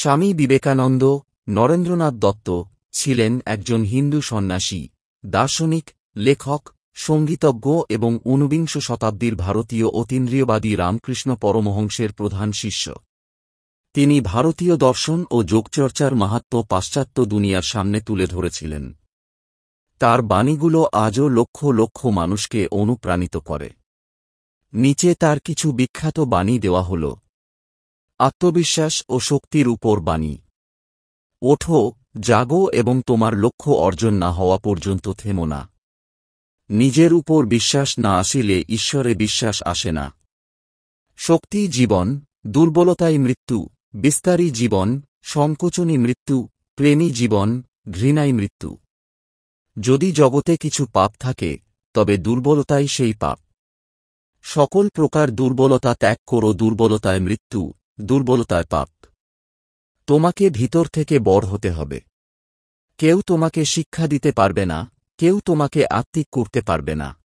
স্বামী বিবেকানন্দ, নরেন্দ্রনাথ দত্ত ছিলেন একজন হিন্দু সন্ন্যাসী, দার্শনিক, লেখক, সঙ্গীতজ্ঞ এবং ঊনবিংশ শতাব্দীর ভারতীয় অতীন্দ্রিয়বাদী রামকৃষ্ণ পরমহংসের প্রধান শিষ্য। তিনি ভারতীয় দর্শন ও যোগচর্চার মাহাত্ম্য পাশ্চাত্য দুনিয়ার সামনে তুলে ধরেছিলেন। তার বাণীগুলো আজও লক্ষ লক্ষ মানুষকে অনুপ্রাণিত করে। নিচে তার কিছু বিখ্যাত বাণী দেওয়া হল। আত্মবিশ্বাস ও শক্তির উপর বাণী। ওঠো, জাগো এবং তোমার লক্ষ্য অর্জন না হওয়া পর্যন্ত থেমো না। নিজের উপর বিশ্বাস না আসিলে ঈশ্বরে বিশ্বাস আসে না। শক্তি জীবন, দুর্বলতাই মৃত্যু, বিস্তারী জীবন, সংকোচনী মৃত্যু, প্রেমী জীবন, ঘৃণাই মৃত্যু। যদি জগতে কিছু পাপ থাকে, তবে দুর্বলতাই সেই পাপ। সকল প্রকার দুর্বলতা ত্যাগ করো, দুর্বলতায় মৃত্যু, দুর্বলতায় পাপ। তোমাকে ভিতর থেকে বড় হতে হবে। কেউ তোমাকে শিক্ষা দিতে পারবে না, কেউ তোমাকে আত্মিক করতে পারবে না।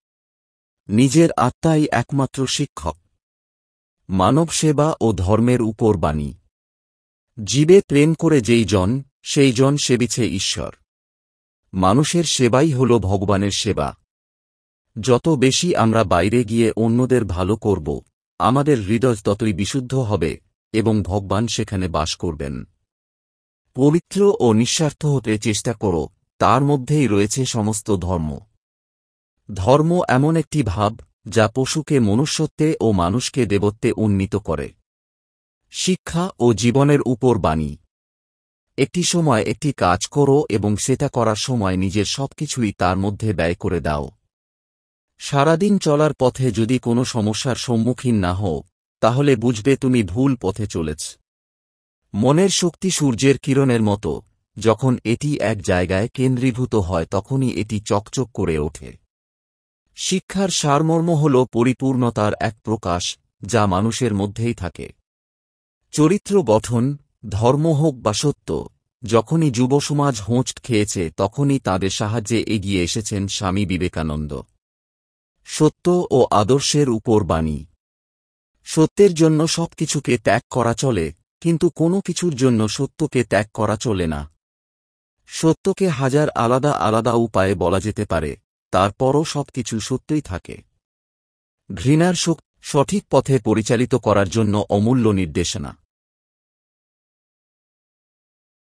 নিজের আত্মাই একমাত্র শিক্ষক। মানব সেবা ও ধর্মের উপর বাণী। জীবে প্রেম করে যেই জন, সেই জন সেবিছে ঈশ্বর। মানুষের সেবাই হল ভগবানের সেবা। যত বেশি আমরা বাইরে গিয়ে অন্যদের ভালো করব, আমাদের হৃদয় ততই বিশুদ্ধ হবে এবং ভগবান সেখানে বাস করবেন। পবিত্র ও নিঃস্বার্থ হতে চেষ্টা করো, তার মধ্যেই রয়েছে সমস্ত ধর্ম। ধর্ম এমন একটি ভাব, যা পশুকে মনুষ্যত্বে ও মানুষকে দেবত্বে উন্নীত করে। শিক্ষা ও জীবনের উপর বাণী। একটি সময় একটি কাজ করো এবং সেটা করার সময় নিজের সবকিছুই তার মধ্যে ব্যয় করে দাও। সারাদিন চলার পথে যদি কোনো সমস্যার সম্মুখীন না হও, তাহলে বুঝবে তুমি ভুল পথে চলেছ। মনের শক্তি সূর্যের কিরণের মতো, যখন এটি এক জায়গায় কেন্দ্রীভূত হয় তখনই এটি চকচক করে ওঠে। শিক্ষার সারমর্ম হল পরিপূর্ণতার এক প্রকাশ, যা মানুষের মধ্যেই থাকে। চরিত্র গঠন, ধর্ম হোক বা সত্য, যখনই যুবসমাজ হোঁচট খেয়েছে তখনই তাদের সাহায্যে এগিয়ে এসেছেন স্বামী বিবেকানন্দ। সত্য ও আদর্শের উপর বাণী। সত্যের জন্য সবকিছুকে ত্যাগ করা চলে, কিন্তু কোনো কিছুর জন্য সত্যকে ত্যাগ করা চলে না। সত্যকে হাজার আলাদা আলাদা উপায়ে বলা যেতে পারে, তারপরও সবকিছু সত্যই থাকে। ঘৃণার সঠিক পথে পরিচালিত করার জন্য অমূল্য নির্দেশনা।